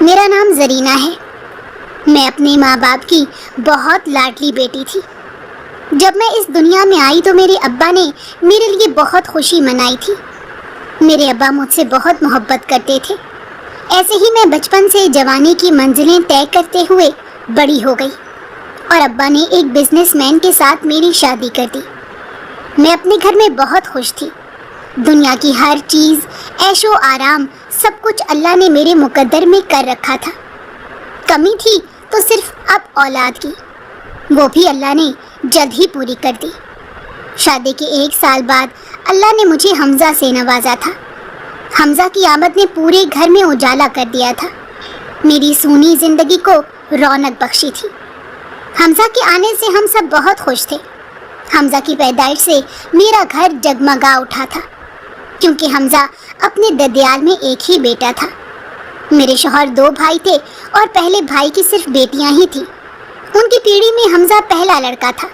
میرا نام زرینہ ہے۔ میں اپنے ماں باپ کی بہت لاڈلی بیٹی تھی۔ جب میں اس دنیا میں آئی تو میرے ابا نے میرے لیے بہت خوشی منائی تھی۔ میرے ابا مجھ سے بہت محبت کرتے تھے۔ ایسے ہی میں بچپن سے جوانی کی منزلیں طے کرتے ہوئے بڑی ہو گئی اور ابا نے ایک بزنس مین کے ساتھ میری شادی کر دی۔ میں اپنے گھر میں بہت خوش تھی۔ دنیا کی ہر چیز، عیش و آرام، سب کچھ اللہ نے میرے مقدر میں کر رکھا تھا۔ کمی تھی تو صرف اب اولاد کی، وہ بھی اللہ نے جلد ہی پوری کر دی۔ شادی کے 1 سال بعد اللہ نے مجھے حمزہ سے نوازا تھا۔ حمزہ کی آمد نے پورے گھر میں اجالا کر دیا تھا، میری سونی زندگی کو رونق بخشی تھی۔ حمزہ کے آنے سے ہم سب بہت خوش تھے۔ حمزہ کی پیدائش سے میرا گھر جگمگا اٹھا تھا، کیونکہ حمزہ اپنے ددیال میں ایک ہی بیٹا تھا۔ میرے شوہر 2 بھائی تھے اور پہلے بھائی کی صرف بیٹیاں ہی تھیں۔ ان کی پیڑھی میں حمزہ پہلا لڑکا تھا،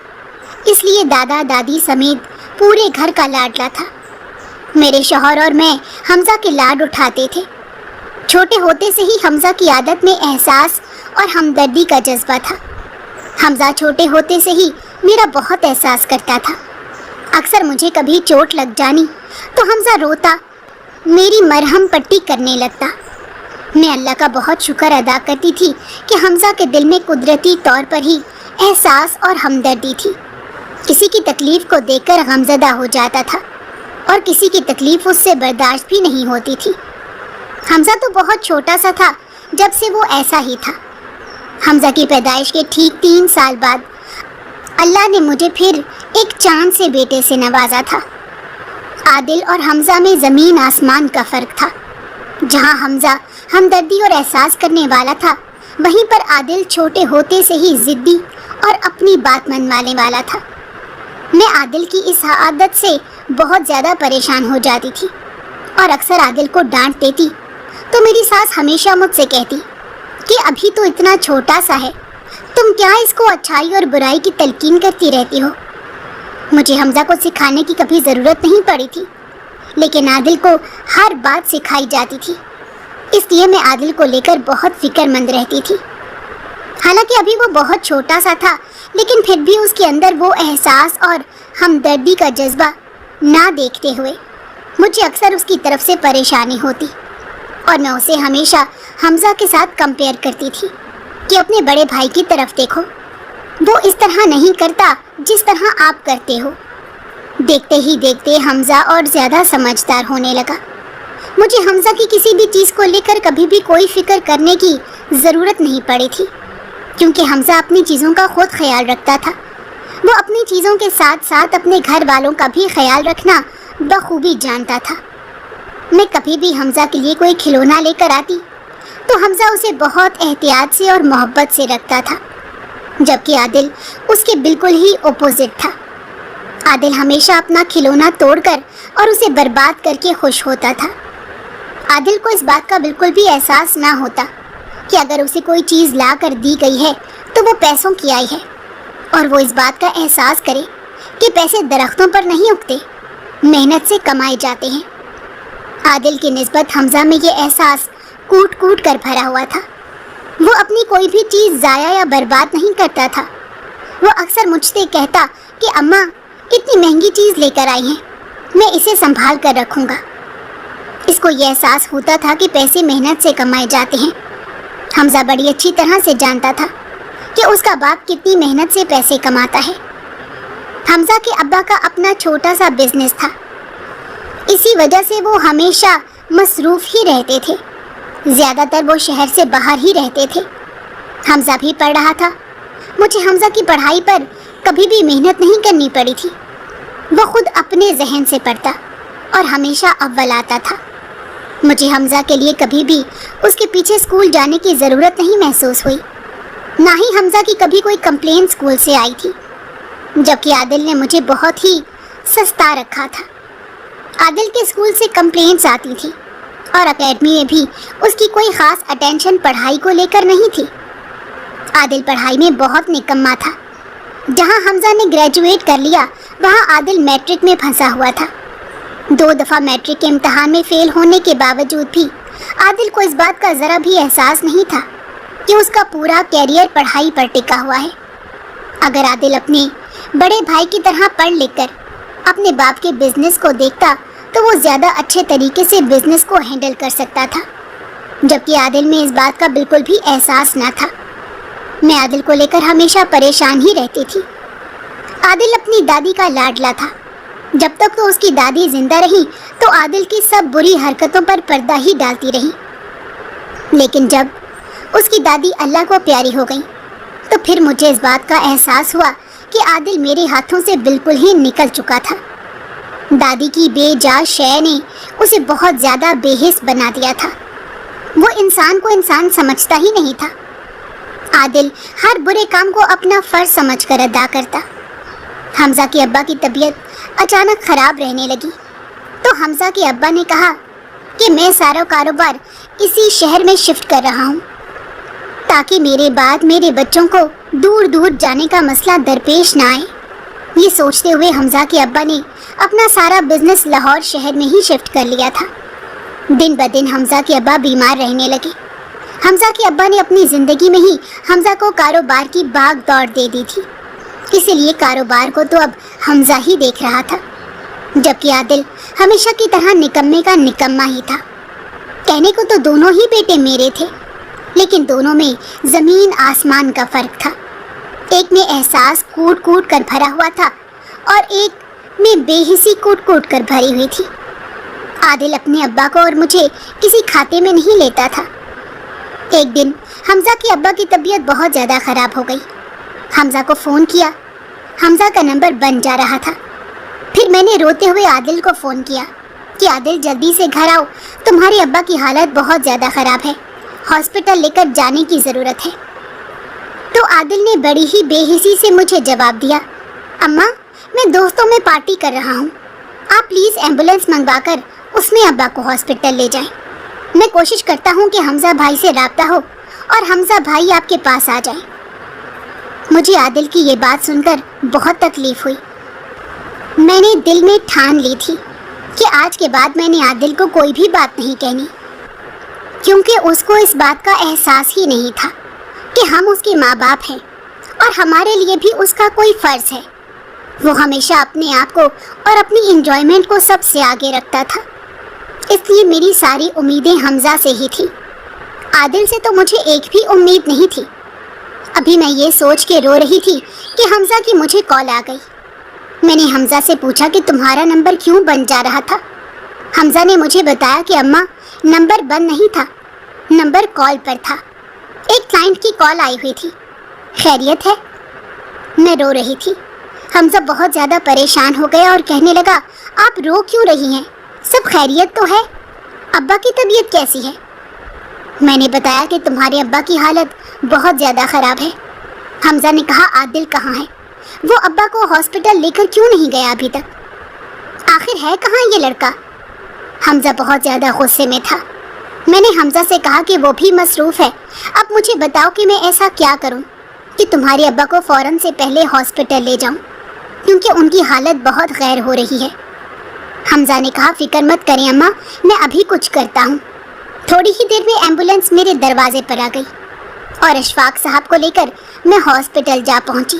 اس لیے دادا دادی سمیت پورے گھر کا لاڈلا تھا۔ میرے شوہر اور میں حمزہ کے لاڈ اٹھاتے تھے۔ چھوٹے ہوتے سے ہی حمزہ کی عادت میں احساس اور ہمدردی کا جذبہ تھا۔ حمزہ چھوٹے ہوتے سے ہی میرا بہت احساس کرتا تھا۔ اکثر مجھے کبھی چوٹ لگ جانی تو حمزہ روتا، میری مرہم پٹی کرنے لگتا۔ میں اللہ کا بہت شکر ادا کرتی تھی کہ حمزہ کے دل میں قدرتی طور پر ہی احساس اور ہمدردی تھی۔ کسی کی تکلیف کو دیکھ کر غمزدہ ہو جاتا تھا اور کسی کی تکلیف اس سے برداشت بھی نہیں ہوتی تھی۔ حمزہ تو بہت چھوٹا سا تھا جب سے وہ ایسا ہی تھا۔ حمزہ کی پیدائش کے ٹھیک 3 سال بعد اللہ نے مجھے پھر ایک چاند سے بیٹے سے نوازا تھا۔ عادل اور حمزہ میں زمین آسمان کا فرق تھا۔ جہاں حمزہ ہمدردی اور احساس کرنے والا تھا، وہیں پر عادل چھوٹے ہوتے سے ہی ضدی اور اپنی بات منوانے والا تھا۔ میں عادل کی اس عادت سے بہت زیادہ پریشان ہو جاتی تھی اور اکثر عادل کو ڈانٹ دیتی تو میری ساس ہمیشہ مجھ سے کہتی کہ ابھی تو اتنا چھوٹا سا ہے، تم کیا اس کو اچھائی اور برائی کی تلقین کرتی رہتی ہو۔ مجھے حمزہ کو سکھانے کی کبھی ضرورت نہیں پڑی تھی، لیکن عادل کو ہر بات سکھائی جاتی تھی، اس لیے میں عادل کو لے کر بہت فکر مند رہتی تھی۔ حالانکہ ابھی وہ بہت چھوٹا سا تھا، لیکن پھر بھی اس کے اندر وہ احساس اور ہمدردی کا جذبہ نہ دیکھتے ہوئے مجھے اکثر اس کی طرف سے پریشانی ہوتی اور میں اسے ہمیشہ حمزہ کے ساتھ کمپیئر کرتی تھی کہ اپنے بڑے بھائی کی طرف دیکھو، وہ اس طرح نہیں کرتا جس طرح آپ کرتے ہو۔ دیکھتے ہی دیکھتے حمزہ اور زیادہ سمجھدار ہونے لگا۔ مجھے حمزہ کی کسی بھی چیز کو لے کر کبھی بھی کوئی فکر کرنے کی ضرورت نہیں پڑی تھی، کیونکہ حمزہ اپنی چیزوں کا خود خیال رکھتا تھا۔ وہ اپنی چیزوں کے ساتھ ساتھ اپنے گھر والوں کا بھی خیال رکھنا بخوبی جانتا تھا۔ میں کبھی بھی حمزہ کے لیے کوئی کھلونا لے کر آتی تو حمزہ اسے بہت احتیاط سے اور محبت سے رکھتا تھا، جبکہ عادل اس کے بالکل ہی اپوزٹ تھا۔ عادل ہمیشہ اپنا کھلونا توڑ کر اور اسے برباد کر کے خوش ہوتا تھا۔ عادل کو اس بات کا بالکل بھی احساس نہ ہوتا کہ اگر اسے کوئی چیز لا کر دی گئی ہے تو وہ پیسوں کی آئی ہے، اور وہ اس بات کا احساس کرے کہ پیسے درختوں پر نہیں اگتے، محنت سے کمائے جاتے ہیں۔ عادل کی نسبت حمزہ میں یہ احساس کوٹ کوٹ کر بھرا ہوا تھا۔ وہ اپنی کوئی بھی چیز ضائع یا برباد نہیں کرتا تھا۔ وہ اکثر مجھ سے کہتا کہ اماں اتنی مہنگی چیز لے کر آئی ہیں، میں اسے سنبھال کر رکھوں گا۔ اس کو یہ احساس ہوتا تھا کہ پیسے محنت سے کمائے جاتے ہیں۔ حمزہ بڑی اچھی طرح سے جانتا تھا کہ اس کا باپ کتنی محنت سے پیسے کماتا ہے۔ حمزہ کے ابا کا اپنا چھوٹا سا بزنس تھا، اسی وجہ سے وہ ہمیشہ مصروف ہی رہتے تھے۔ زیادہ تر وہ شہر سے باہر ہی رہتے تھے۔ حمزہ بھی پڑھ رہا تھا۔ مجھے حمزہ کی پڑھائی پر کبھی بھی محنت نہیں کرنی پڑی تھی۔ وہ خود اپنے ذہن سے پڑھتا اور ہمیشہ اول آتا تھا۔ مجھے حمزہ کے لیے کبھی بھی اس کے پیچھے اسکول جانے کی ضرورت نہیں محسوس ہوئی، نہ ہی حمزہ کی کبھی کوئی کمپلین اسکول سے آئی تھی، جبکہ عادل نے مجھے بہت ہی سستا رکھا تھا۔ عادل کے اسکول سے کمپلینٹس آتی تھی اور اکیڈمی میں بھی اس کی کوئی خاص اٹینشن پڑھائی کو لے کر نہیں تھی۔ عادل پڑھائی میں بہت نکما تھا۔ جہاں حمزہ نے گریجویٹ کر لیا وہاں عادل میٹرک میں پھنسا ہوا تھا۔ 2 دفعہ میٹرک کے امتحان میں فیل ہونے کے باوجود بھی عادل کو اس بات کا ذرا بھی احساس نہیں تھا کہ اس کا پورا کیریئر پڑھائی پر ٹکا ہوا ہے۔ اگر عادل اپنے بڑے بھائی کی طرح پڑھ لکھ کر اپنے باپ کے بزنس کو دیکھتا تو وہ زیادہ اچھے طریقے سے بزنس کو ہینڈل کر سکتا تھا، جبکہ عادل میں اس بات کا بالکل بھی احساس نہ تھا۔ میں عادل کو لے کر ہمیشہ پریشان ہی رہتی تھی۔ عادل اپنی دادی کا لاڈلا تھا۔ جب تک تو اس کی دادی زندہ رہی تو عادل کی سب بری حرکتوں پر پردہ ہی ڈالتی رہی، لیکن جب اس کی دادی اللہ کو پیاری ہو گئی تو پھر مجھے اس بات کا احساس ہوا کہ عادل میرے ہاتھوں سے بالکل ہی نکل چکا تھا۔ دادی کی بے جا شے نے اسے بہت زیادہ بے حس بنا دیا تھا۔ وہ انسان کو انسان سمجھتا ہی نہیں تھا۔ عادل ہر برے کام کو اپنا فرض سمجھ کر ادا کرتا۔ حمزہ کے ابا کی طبیعت اچانک خراب رہنے لگی تو حمزہ کے ابا نے کہا کہ میں سارا کاروبار اسی شہر میں شفٹ کر رہا ہوں تاکہ میرے بعد میرے بچوں کو دور دور جانے کا مسئلہ درپیش نہ آئے۔ یہ سوچتے ہوئے حمزہ کے ابا نے اپنا سارا بزنس لاہور شہر میں ہی شفٹ کر لیا تھا۔ دن بدن حمزہ کے ابا بیمار رہنے لگے۔ حمزہ کے ابا نے اپنی زندگی میں ہی حمزہ کو کاروبار کی بھاگ دوڑ دے دی تھی، اسی لیے کاروبار کو تو اب حمزہ ہی دیکھ رہا تھا، جبکہ عادل ہمیشہ کی طرح نکمے کا نکما ہی تھا۔ کہنے کو تو دونوں ہی بیٹے میرے تھے، لیکن دونوں میں زمین آسمان کا فرق تھا۔ ایک میں احساس کوٹ کوٹ کر بھرا ہوا تھا اور ایک میں بے حسی کوٹ کوٹ کر بھری ہوئی تھی۔ عادل اپنے ابا کو اور مجھے کسی کھاتے میں نہیں لیتا تھا۔ ایک دن حمزہ کے ابا کی طبیعت بہت زیادہ خراب ہو گئی۔ حمزہ کو فون کیا، حمزہ کا نمبر بند جا رہا تھا۔ پھر میں نے روتے ہوئے عادل کو فون کیا کہ عادل جلدی سے گھر آؤ، تمہارے ابا کی حالت بہت زیادہ خراب ہے، ہاسپٹل لے کر جانے کی ضرورت ہے۔ تو عادل نے بڑی ہی بے حسی سے مجھے جواب دیا، اماں میں دوستوں میں پارٹی کر رہا ہوں، آپ پلیز ایمبولینس منگوا کر اس میں ابا کو ہاسپٹل لے جائیں۔ میں کوشش کرتا ہوں کہ حمزہ بھائی سے رابطہ ہو اور حمزہ بھائی آپ کے پاس آ جائیں۔ مجھے عادل کی یہ بات سن کر بہت تکلیف ہوئی۔ میں نے دل میں ٹھان لی تھی کہ آج کے بعد میں نے عادل کو کوئی بھی بات نہیں کہنی، کیونکہ اس کو اس بات کا احساس ہی نہیں تھا کہ ہم اس کے ماں باپ ہیں اور ہمارے لیے بھی اس کا کوئی فرض ہے۔ وہ ہمیشہ اپنے آپ کو اور اپنی انجوائمنٹ کو سب سے آگے رکھتا تھا، اس لیے میری ساری امیدیں حمزہ سے ہی تھی۔ عادل سے تو مجھے ایک بھی امید نہیں تھی۔ ابھی میں یہ سوچ کے رو رہی تھی کہ حمزہ کی مجھے کال آ گئی۔ میں نے حمزہ سے پوچھا کہ تمہارا نمبر کیوں بند جا رہا تھا؟ حمزہ نے مجھے بتایا کہ اماں نمبر بند نہیں تھا، نمبر کال پر تھا، ایک کلائنٹ کی کال آئی ہوئی تھی۔ خیریت ہے؟ میں رو رہی تھی۔ حمزہ بہت زیادہ پریشان ہو گیا اور کہنے لگا، آپ رو کیوں رہی ہیں؟ سب خیریت تو ہے؟ ابا کی طبیعت کیسی ہے؟ میں نے بتایا کہ تمہارے ابا کی حالت بہت زیادہ خراب ہے۔ حمزہ نے کہا، عادل کہاں ہے؟ وہ ابا کو ہاسپٹل لے کر کیوں نہیں گیا ابھی تک؟ آخر ہے کہاں یہ لڑکا؟ حمزہ بہت زیادہ غصے میں تھا۔ میں نے حمزہ سے کہا کہ وہ بھی مصروف ہے، اب مجھے بتاؤ کہ میں ایسا کیا کروں کہ تمہارے ابا کو فوراً سے پہلے ہاسپٹل لے جاؤں، کیونکہ ان کی حالت بہت غیر ہو رہی ہے۔ حمزہ نے کہا، فکر مت کریں اماں، میں ابھی کچھ کرتا ہوں۔ تھوڑی ہی دیر میں ایمبولینس میرے دروازے پر آ گئی اور اشفاق صاحب کو لے کر میں ہاسپٹل جا پہنچی۔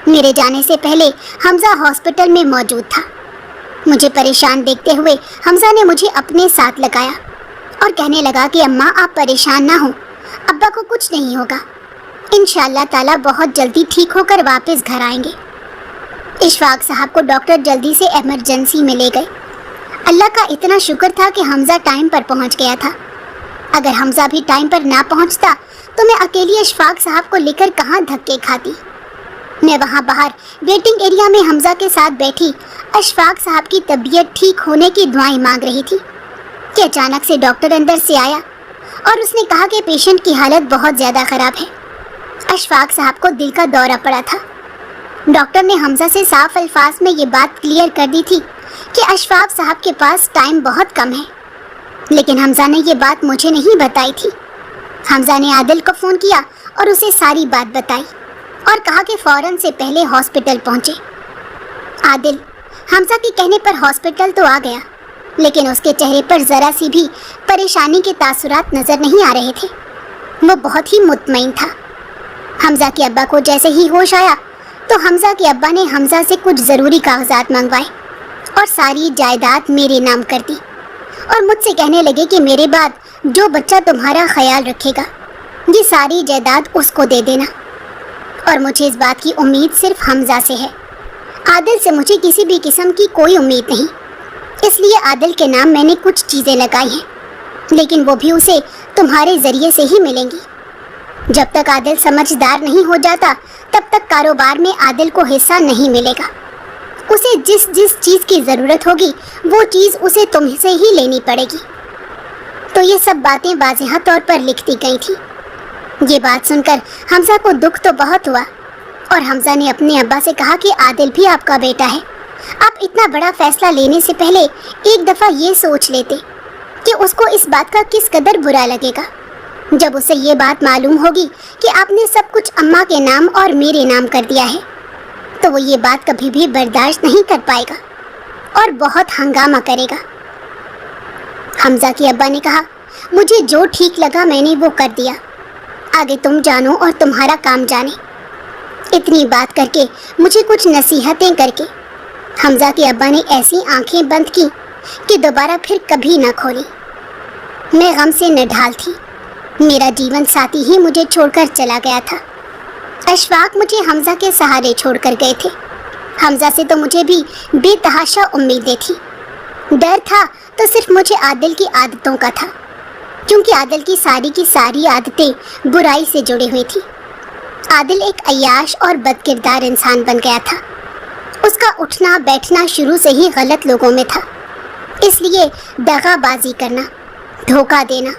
میرے جانے سے پہلے حمزہ ہاسپٹل میں موجود تھا۔ مجھے پریشان دیکھتے ہوئے حمزہ نے مجھے اپنے ساتھ لگایا اور کہنے لگا کہ اماں آپ پریشان نہ ہوں، ابا کو کچھ نہیں ہوگا، انشاءاللہ تعالیٰ بہت جلدی ٹھیک ہو کر واپس گھر آئیں گے۔ اشفاق صاحب کو ڈاکٹر جلدی سے ایمرجنسی میں لے گئے۔ اللہ کا اتنا شکر تھا کہ حمزہ ٹائم پر پہنچ گیا تھا۔ اگر حمزہ بھی ٹائم پر نہ پہنچتا تو میں اکیلی اشفاق صاحب کو لے کر کہاں دھکے کھاتی۔ میں وہاں باہر ویٹنگ ایریا میں حمزہ کے ساتھ بیٹھی اشفاق صاحب کی طبیعت ٹھیک ہونے کی دعائیں مانگ رہی تھی کہ اچانک سے ڈاکٹر اندر سے آیا اور اس نے کہا کہ پیشنٹ کی حالت بہت زیادہ خراب ہے۔ اشفاق صاحب کو دل کا دورہ پڑا تھا۔ ڈاکٹر نے حمزہ سے صاف الفاظ میں یہ بات کلیئر کر دی تھی کہ اشفاق صاحب کے پاس ٹائم بہت کم ہے، لیکن حمزہ نے یہ بات مجھے نہیں بتائی تھی۔ حمزہ نے عادل کو فون کیا اور اسے ساری بات بتائی اور کہا کہ فوراً سے پہلے ہاسپٹل پہنچے۔ عادل حمزہ کے کہنے پر ہاسپٹل تو آ گیا، لیکن اس کے چہرے پر ذرا سی بھی پریشانی کے تاثرات نظر نہیں آ رہے تھے۔ وہ بہت ہی مطمئن تھا۔ حمزہ کے ابا کو جیسے ہی ہوش آیا تو حمزہ کے ابا نے حمزہ سے کچھ ضروری کاغذات منگوائے اور ساری جائیداد میرے نام کر دی، اور مجھ سے کہنے لگے کہ میرے بعد جو بچہ تمہارا خیال رکھے گا یہ ساری جائیداد اس کو دے دینا، اور مجھے اس بات کی امید صرف حمزہ سے ہے۔ عادل سے مجھے کسی بھی قسم کی کوئی امید نہیں، اس لیے عادل کے نام میں نے کچھ چیزیں لگائی ہیں، لیکن وہ بھی اسے تمہارے ذریعے سے ہی ملیں گی۔ جب تک عادل سمجھدار نہیں ہو جاتا تب تک کاروبار میں عادل کو حصہ نہیں ملے گا۔ اسے جس جس چیز کی ضرورت ہوگی وہ چیز اسے تم سے ہی لینی پڑے گی۔ تو یہ سب باتیں واضح طور پر لکھ دی گئی تھیں۔ یہ بات سن کر حمزہ کو دکھ تو بہت ہوا، اور حمزہ نے اپنے ابا سے کہا کہ عادل بھی آپ کا بیٹا ہے، آپ اتنا بڑا فیصلہ لینے سے پہلے ایک دفعہ یہ سوچ لیتے کہ اس کو اس بات کا کس قدر برا لگے گا جب اسے یہ بات معلوم ہوگی کہ آپ نے سب کچھ اماں کے نام اور میرے نام کر دیا ہے، تو وہ یہ بات کبھی بھی برداشت نہیں کر پائے گا اور بہت ہنگامہ کرے گا۔ حمزہ کے ابا نے کہا، مجھے جو ٹھیک لگا میں نے وہ کر دیا، آگے تم جانو اور تمہارا کام جانے۔ اتنی بات کر کے مجھے کچھ نصیحتیں کر کے حمزہ کے ابا نے ایسی آنکھیں بند کی کہ دوبارہ پھر کبھی نہ کھولی۔ میں غم سے نڈھال تھی، میرا جیون ساتھی ہی مجھے چھوڑ کر چلا گیا تھا۔ اشفاق مجھے حمزہ کے سہارے چھوڑ کر گئے تھے۔ حمزہ سے تو مجھے بھی بے تحاشا امیدیں تھی۔ ڈر تھا تو صرف مجھے عادل کی عادتوں کا تھا، کیونکہ عادل کی ساری عادتیں برائی سے جڑی ہوئی تھی۔ عادل ایک عیاش اور بد کردار انسان بن گیا تھا۔ اس کا اٹھنا بیٹھنا شروع سے ہی غلط لوگوں میں تھا، اس لیے دغا بازی کرنا، دھوکہ دینا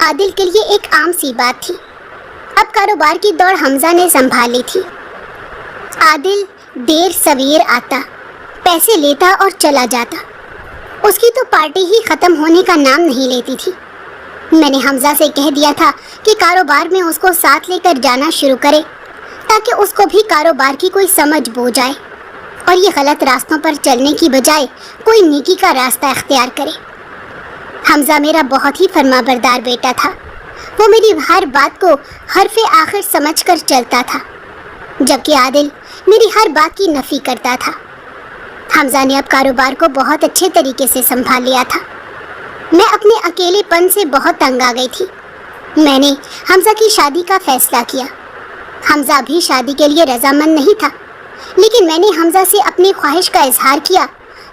عادل کے لیے ایک عام سی بات تھی۔ اب کاروبار کی دوڑ حمزہ نے سنبھال لی تھی۔ عادل دیر سویر آتا، پیسے لیتا اور چلا جاتا، اس کی تو پارٹی ہی ختم ہونے کا نام نہیں لیتی تھی۔ میں نے حمزہ سے کہہ دیا تھا کہ کاروبار میں اس کو ساتھ لے کر جانا شروع کرے تاکہ اس کو بھی کاروبار کی کوئی سمجھ بوجھ آئے اور یہ غلط راستوں پر چلنے کی بجائے کوئی نیکی کا راستہ اختیار کرے۔ حمزہ میرا بہت ہی فرما بردار بیٹا تھا، وہ میری ہر بات کو حرف آخر سمجھ کر چلتا تھا، جبکہ عادل میری ہر بات کی نفی کرتا تھا۔ حمزہ نے اب کاروبار کو بہت اچھے طریقے سے سنبھال لیا تھا۔ میں اپنے اکیلے پن سے بہت تنگ آ گئی تھی۔ میں نے حمزہ کی شادی کا فیصلہ کیا۔ حمزہ بھی شادی کے لیے رضامند نہیں تھا، لیکن میں نے حمزہ سے اپنی خواہش کا اظہار کیا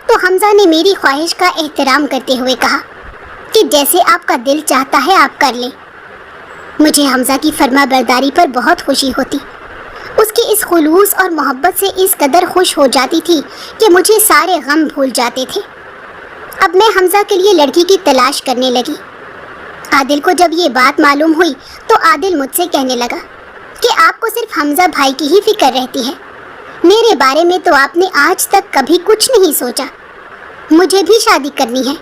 تو حمزہ نے میری خواہش کا احترام کرتے ہوئے کہا کہ جیسے آپ کا دل چاہتا ہے آپ کر لیں۔ مجھے حمزہ کی فرما برداری پر بہت خوشی ہوتی، اس کی اس خلوص اور محبت سے اس قدر خوش ہو جاتی تھی کہ مجھے سارے غم بھول جاتے تھے۔ اب میں حمزہ کے لیے لڑکی کی تلاش کرنے لگی۔ عادل کو جب یہ بات معلوم ہوئی تو عادل مجھ سے کہنے لگا کہ آپ کو صرف حمزہ بھائی کی ہی فکر رہتی ہے، میرے بارے میں تو آپ نے آج تک کبھی کچھ نہیں سوچا۔ مجھے بھی شادی کرنی ہے،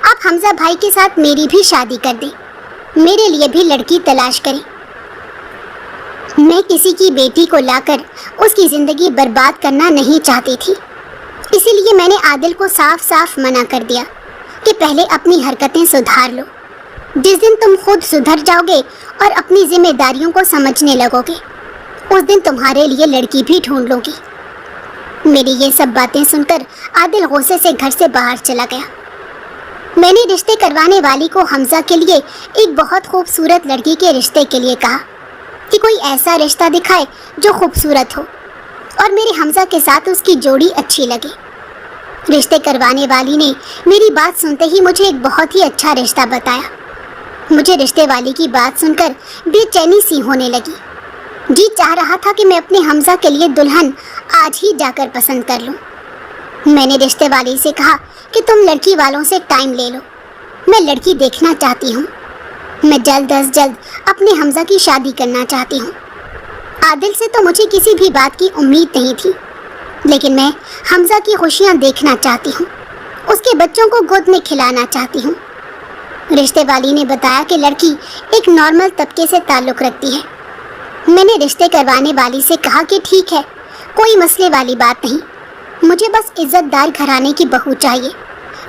آپ حمزہ بھائی کے ساتھ میری بھی شادی کر دیں، میرے لیے بھی لڑکی تلاش کریں۔ میں کسی کی بیٹی کو لا کر اس کی زندگی برباد کرنا نہیں چاہتی تھی، اسی لیے میں نے عادل کو صاف صاف منع کر دیا کہ پہلے اپنی حرکتیں سدھار لو۔ جس دن تم خود سدھر جاؤ گے اور اپنی ذمہ داریوں کو سمجھنے لگو گے، اس دن تمہارے لیے لڑکی بھی ڈھونڈ لوں گی۔ میری یہ سب باتیں سن کر عادل غصے سے گھر سے باہر چلا گیا۔ میں نے رشتے کروانے والی کو حمزہ کے لیے ایک بہت خوبصورت لڑکی کے رشتے کے لیے کہا کہ کوئی ایسا رشتہ دکھائے جو خوبصورت ہو اور میرے حمزہ کے ساتھ اس کی جوڑی اچھی لگے۔ رشتے کروانے والی نے میری بات سنتے ہی مجھے ایک بہت ہی اچھا رشتہ بتایا۔ مجھے رشتے والی کی بات سن کر بے چینی سی ہونے لگی۔ جی چاہ رہا تھا کہ میں اپنے حمزہ کے لیے دلہن آج ہی جا کر پسند کر لوں۔ میں نے رشتے والی سے کہا کہ تم لڑکی والوں سے ٹائم لے لو، میں لڑکی دیکھنا چاہتی ہوں، میں جلد از جلد اپنے حمزہ کی شادی کرنا چاہتی ہوں۔ عادل سے تو مجھے کسی بھی بات کی امید نہیں تھی، لیکن میں حمزہ کی خوشیاں دیکھنا چاہتی ہوں، اس کے بچوں کو گود میں کھلانا چاہتی ہوں۔ رشتے والی نے بتایا کہ لڑکی ایک نارمل طبقے سے تعلق رکھتی ہے۔ میں نے رشتے کروانے والی سے کہا کہ ٹھیک ہے، کوئی مسئلے والی بات نہیں، مجھے بس عزت دار گھرانے کی بہو چاہیے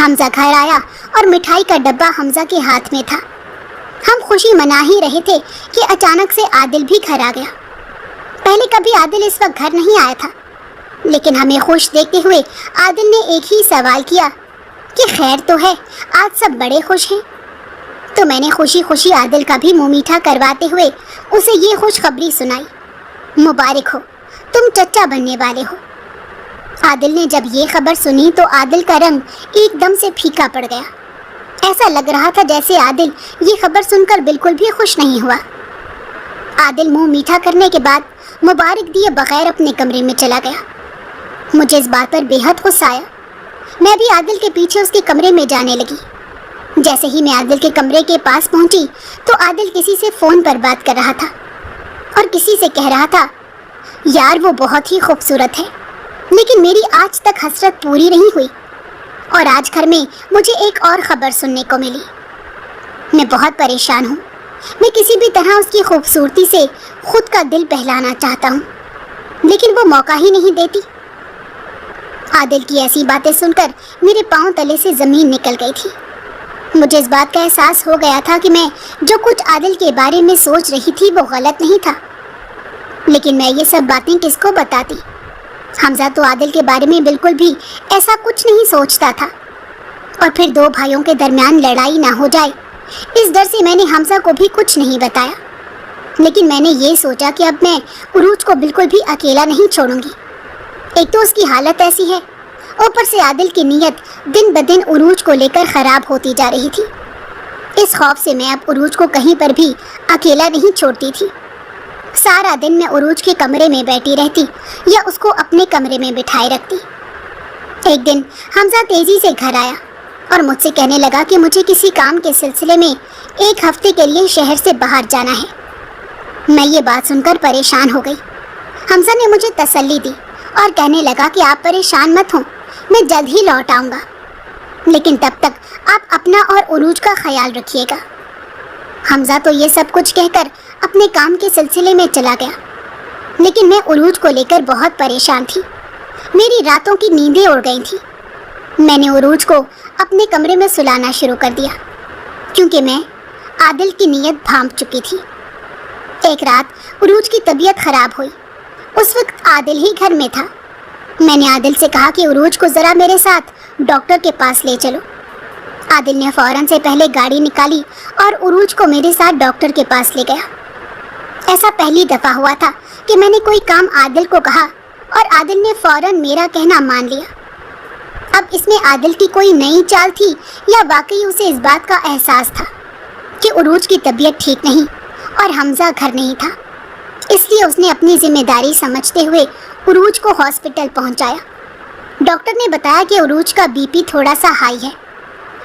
حمزہ گھر آیا اور مٹھائی کا ڈبہ حمزہ کے ہاتھ میں تھا۔ ہم خوشی منا ہی رہے تھے کہ اچانک سے عادل بھی گھر آ گیا۔ پہلے کبھی عادل اس وقت گھر نہیں آیا تھا، لیکن ہمیں خوش دیکھتے ہوئے عادل نے ایک ہی سوال کیا کہ خیر تو ہے، آج سب بڑے خوش ہیں۔ تو میں نے خوشی خوشی عادل کا بھی منہ میٹھا کرواتے ہوئے اسے یہ خوشخبری سنائی، مبارک ہو، تم چچا بننے والے ہو۔ عادل نے جب یہ خبر سنی تو عادل کا رنگ ایک دم سے پھیکا پڑ گیا۔ ایسا لگ رہا تھا جیسے عادل یہ خبر سن کر بالکل بھی خوش نہیں ہوا۔ عادل منہ میٹھا کرنے کے بعد مبارک دیے بغیر اپنے کمرے میں چلا گیا۔ مجھے اس بات پر بے حد غصہ آیا۔ میں بھی عادل کے پیچھے اس کے کمرے میں جانے لگی۔ جیسے ہی میں عادل کے کمرے کے پاس پہنچی تو عادل کسی سے فون پر بات کر رہا تھا اور کسی سے کہہ رہا تھا، یار وہ بہت ہی خوبصورت ہے، لیکن میری آج تک حسرت پوری نہیں ہوئی، اور آج گھر میں مجھے ایک اور خبر سننے کو ملی۔ میں بہت پریشان ہوں، میں کسی بھی طرح اس کی خوبصورتی سے خود کا دل بہلانا چاہتا ہوں، لیکن وہ موقع ہی نہیں دیتی۔ عادل کی ایسی باتیں سن کر میرے پاؤں تلے سے زمین نکل گئی تھی۔ مجھے اس بات کا احساس ہو گیا تھا کہ میں جو کچھ عادل کے بارے میں سوچ رہی تھی وہ غلط نہیں تھا، لیکن میں یہ سب باتیں کس کو بتاتی؟ حمزہ تو عادل کے بارے میں بالکل بھی ایسا کچھ نہیں سوچتا تھا، اور پھر دو بھائیوں کے درمیان لڑائی نہ ہو جائے اس ڈر سے میں نے حمزہ کو بھی کچھ نہیں بتایا۔ لیکن میں نے یہ سوچا کہ اب میں عروج کو بالکل بھی اکیلا نہیں چھوڑوں گی۔ ایک تو اس کی حالت ایسی ہے، اوپر سے عادل کی نیت دن بدن عروج کو لے کر خراب ہوتی جا رہی تھی۔ اس خوف سے میں اب عروج کو کہیں پر بھی اکیلا نہیں چھوڑتی تھی۔ سارا دن میں عروج کے کمرے میں بیٹھی رہتی یا اس کو اپنے کمرے میں بٹھائے رکھتی۔ ایک دن حمزہ تیزی سے گھر آیا اور مجھ سے کہنے لگا کہ مجھے کسی کام کے سلسلے میں ایک ہفتے کے لیے شہر سے باہر جانا ہے۔ میں یہ بات سن کر پریشان ہو گئی۔ حمزہ نے مجھے تسلی دی اور کہنے لگا کہ آپ پریشان مت ہوں، میں جلد ہی لوٹ آؤں گا، لیکن تب تک آپ اپنا اور عروج کا خیال رکھیے گا۔ حمزہ تو یہ سب کچھ کہہ کر اپنے کام کے سلسلے میں چلا گیا، لیکن میں عروج کو لے کر بہت پریشان تھی۔ میری راتوں کی نیندیں اڑ گئی تھیں۔ میں نے عروج کو اپنے کمرے میں سلانا شروع کر دیا، کیونکہ میں عادل کی نیت بھانپ چکی تھی۔ ایک رات عروج کی طبیعت خراب ہوئی۔ اس وقت عادل ہی گھر میں تھا۔ میں نے عادل سے کہا کہ عروج کو ذرا میرے ساتھ ڈاکٹر کے پاس لے چلو۔ عادل نے فوراً سے پہلے گاڑی نکالی اور عروج کو میرے ساتھ ڈاکٹر کے پاس لے گیا۔ ایسا پہلی دفعہ ہوا تھا کہ میں نے کوئی کام عادل کو کہا اور عادل نے فوراً میرا کہنا مان لیا۔ اب اس میں عادل کی کوئی نئی چال تھی یا واقعی اسے اس بات کا احساس تھا کہ عروج کی طبیعت ٹھیک نہیں اور حمزہ گھر نہیں تھا، اس لیے اس نے اپنی ذمہ داری سمجھتے ہوئے عروج کو ہاسپٹل پہنچایا۔ ڈاکٹر نے بتایا کہ عروج کا بی پی تھوڑا سا ہائی ہے۔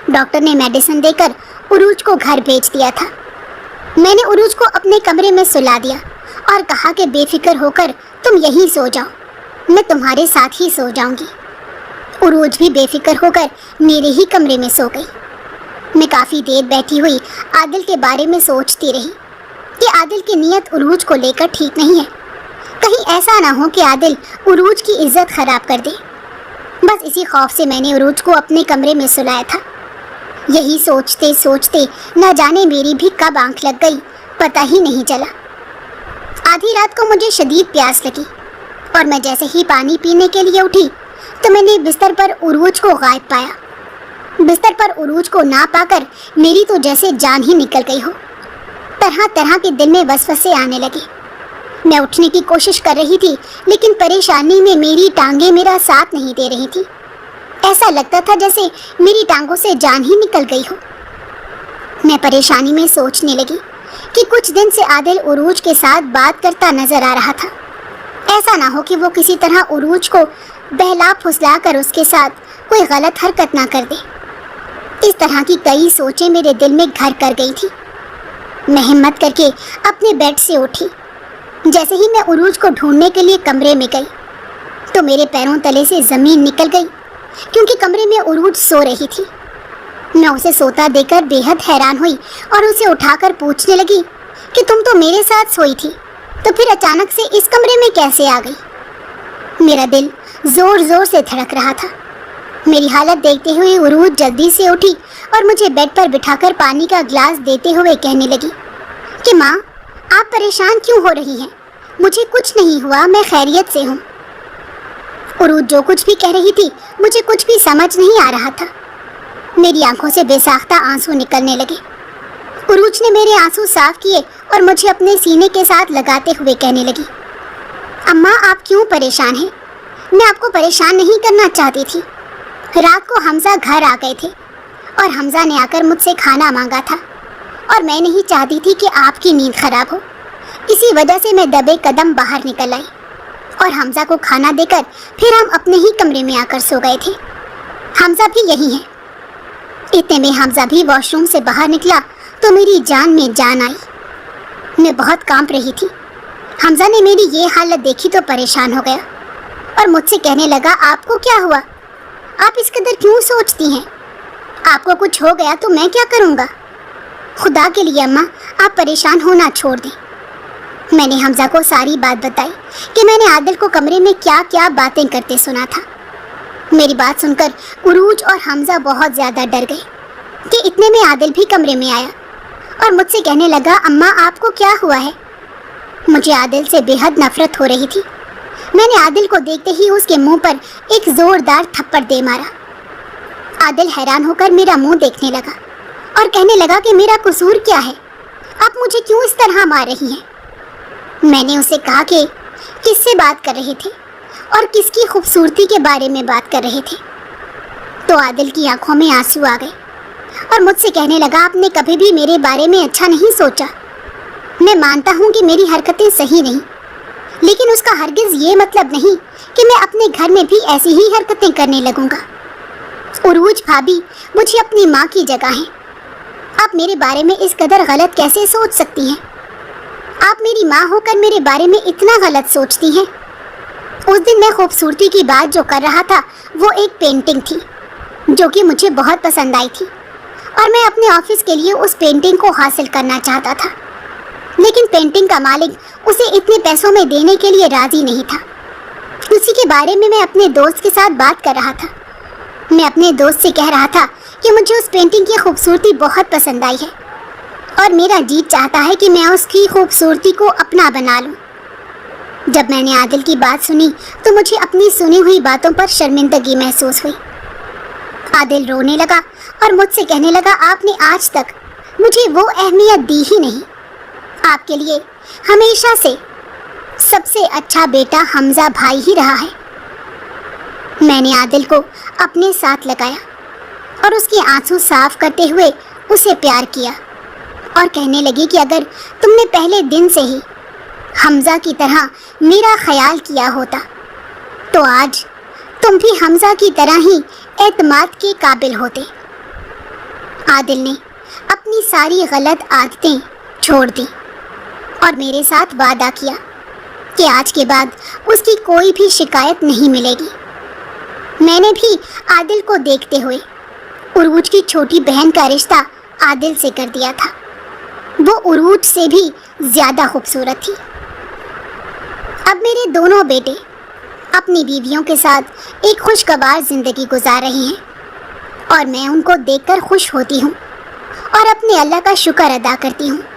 ڈاکٹر نے میڈیسن دے کر عروج کو گھر بھیج دیا تھا۔ میں نے عروج کو اپنے کمرے میں سلا دیا اور کہا کہ بے فکر ہو کر تم یہیں سو جاؤ، میں تمہارے ساتھ ہی سو جاؤں گی۔ عروج بھی بے فکر ہو کر میرے ہی کمرے میں سو گئی۔ میں کافی دیر بیٹھی ہوئی عادل کے بارے میں سوچتی رہی کہ عادل کی نیت عروج کو لے کر ٹھیک نہیں ہے، کہیں ایسا نہ ہو کہ عادل عروج کی عزت خراب کر دے۔ بس اسی خوف سے میں نے عروج کو اپنے کمرے میں سلایا تھا۔ یہی سوچتے سوچتے نہ جانے میری بھی کب آنکھ لگ گئی پتہ ہی نہیں چلا۔ آدھی رات کو مجھے شدید پیاس لگی اور میں جیسے ہی پانی پینے کے لیے اٹھی تو میں نے بستر پر عروج کو غائب پایا۔ بستر پر عروج کو نہ پا کر میری تو جیسے جان ہی نکل گئی ہو۔ طرح طرح کے دل میں وسوسے آنے لگے۔ میں اٹھنے کی کوشش کر رہی تھی، لیکن پریشانی میں میری ٹانگیں میرا ساتھ نہیں دے رہی تھی۔ ایسا لگتا تھا جیسے میری ٹانگوں سے جان ہی نکل گئی ہو۔ میں پریشانی میں سوچنے لگی کہ کچھ دن سے عادل عروج کے ساتھ بات کرتا نظر آ رہا تھا۔ ایسا نہ ہو کہ وہ کسی طرح عروج کو بہلا پھسلا کر اس کے ساتھ کوئی غلط حرکت نہ کر دے۔ اس طرح کی کئی سوچیں میرے دل میں گھر کر گئی تھی۔ میں ہمت کر کے اپنے بیڈ سے اٹھی۔ جیسے ہی میں عروج کو ڈھونڈنے کے لیے کمرے میں گئی تو میرے پیروں تلے سے زمین نکل گئی، کیونکہ کمرے میں عروج سو رہی تھی۔ میں اسے سوتا دیکھ کر بے حد حیران ہوئی اور اسے اٹھا کر پوچھنے لگی کہ تم تو میرے ساتھ سوئی تھی، تو پھر اچانک سے اس کمرے میں کیسے آ گئی؟ میرا دل زور زور سے دھڑک رہا تھا۔ میری حالت دیکھتے ہوئے عروج جلدی سے اٹھی اور مجھے بیڈ پر بٹھا کر پانی کا گلاس دیتے ہوئے کہنے لگی کہ ماں آپ پریشان کیوں ہو رہی ہیں؟ مجھے کچھ نہیں ہوا، میں خیریت سے ہوں۔ عروج جو کچھ بھی کہہ رہی تھی مجھے کچھ بھی سمجھ نہیں آ رہا تھا۔ میری آنکھوں سے بے ساختہ آنسو نکلنے لگے۔ عروج نے میرے آنسو صاف کیے اور مجھے اپنے سینے کے ساتھ لگاتے ہوئے کہنے لگی اماں آپ کیوں پریشان ہیں؟ میں آپ کو پریشان نہیں کرنا چاہتی تھی۔ رات کو حمزہ گھر آ گئے تھے اور حمزہ نے آ کر مجھ سے کھانا مانگا تھا اور میں نہیں چاہتی تھی کہ آپ کی نیند خراب ہو، اسی وجہ سے میں دبے قدم باہر نکل آئی اور حمزہ کو کھانا دے کر پھر ہم اپنے ہی کمرے میں آ کر سو گئے تھے۔ حمزہ بھی یہی ہے۔ اتنے میں حمزہ بھی واش روم سے باہر نکلا تو میری جان میں جان آئی۔ میں بہت کانپ رہی تھی۔ حمزہ نے میری یہ حالت دیکھی تو پریشان ہو گیا اور مجھ سے کہنے لگا آپ کو کیا ہوا؟ آپ اس قدر کیوں سوچتی ہیں؟ آپ کو کچھ ہو گیا تو میں کیا کروں گا؟ خدا کے لیے اماں آپ پریشان ہونا چھوڑ دیں۔ میں نے حمزہ کو ساری بات بتائی کہ میں نے عادل کو کمرے میں کیا کیا باتیں کرتے سنا تھا۔ میری بات سن کر عروج اور حمزہ بہت زیادہ ڈر گئے کہ اتنے میں عادل بھی کمرے میں آیا اور مجھ سے کہنے لگا اماں آپ کو کیا ہوا ہے؟ مجھے عادل سے بے حد نفرت ہو رہی تھی۔ میں نے عادل کو دیکھتے ہی اس کے منہ پر ایک زوردار تھپڑ دے مارا۔ عادل حیران ہو کر میرا منہ دیکھنے لگا اور کہنے لگا کہ میرا قصور کیا ہے؟ آپ مجھے کیوں اس طرح مار رہی ہیں؟ میں نے اسے کہا کہ کس سے بات کر رہے تھے اور کس کی خوبصورتی کے بارے میں بات کر رہے تھے، تو عادل کی آنکھوں میں آنسو آ گئے اور مجھ سے کہنے لگا آپ نے کبھی بھی میرے بارے میں اچھا نہیں سوچا۔ میں مانتا ہوں کہ میری حرکتیں صحیح نہیں، لیکن اس کا ہرگز یہ مطلب نہیں کہ میں اپنے گھر میں بھی ایسی ہی حرکتیں کرنے لگوں گا۔ عروج بھابی مجھے اپنی ماں کی جگہ ہیں۔ آپ میرے بارے میں اس قدر غلط کیسے سوچ سکتی ہیں؟ آپ میری ماں ہو کر میرے بارے میں اتنا غلط سوچتی ہیں۔ اس دن میں خوبصورتی کی بات جو کر رہا تھا وہ ایک پینٹنگ تھی جو کہ مجھے بہت پسند آئی تھی اور میں اپنے آفس کے لیے اس پینٹنگ کو حاصل کرنا چاہتا تھا، لیکن پینٹنگ کا مالک اسے اتنے پیسوں میں دینے کے لیے راضی نہیں تھا۔ اسی کے بارے میں اپنے دوست کے ساتھ بات کر رہا تھا۔ میں اپنے دوست سے کہہ رہا تھا کہ مجھے اس پینٹنگ کی خوبصورتی بہت پسند آئی ہے اور میرا جی چاہتا ہے کہ میں اس کی خوبصورتی کو اپنا بنا لوں۔ جب میں نے عادل کی بات سنی تو مجھے اپنی سنی ہوئی باتوں پر شرمندگی محسوس ہوئی۔ عادل رونے لگا اور مجھ سے کہنے لگا آپ نے آج تک مجھے وہ اہمیت دی ہی نہیں۔ آپ کے لیے ہمیشہ سے سب سے اچھا بیٹا حمزہ بھائی ہی رہا ہے۔ میں نے عادل کو اپنے ساتھ لگایا اور اس کے آنسو صاف کرتے ہوئے اسے پیار کیا اور کہنے لگی کہ اگر تم نے پہلے دن سے ہی حمزہ کی طرح میرا خیال کیا ہوتا تو آج تم بھی حمزہ کی طرح ہی اعتماد کے قابل ہوتے۔ عادل نے اپنی ساری غلط عادتیں چھوڑ دی اور میرے ساتھ وعدہ کیا کہ آج کے بعد اس کی کوئی بھی شکایت نہیں ملے گی۔ میں نے بھی عادل کو دیکھتے ہوئے عروج کی چھوٹی بہن کا رشتہ عادل سے کر دیا تھا۔ وہ عروج سے بھی زیادہ خوبصورت تھی۔ اب میرے دونوں بیٹے اپنی بیویوں کے ساتھ ایک خوشگوار زندگی گزار رہے ہیں اور میں ان کو دیکھ کر خوش ہوتی ہوں اور اپنے اللہ کا شکر ادا کرتی ہوں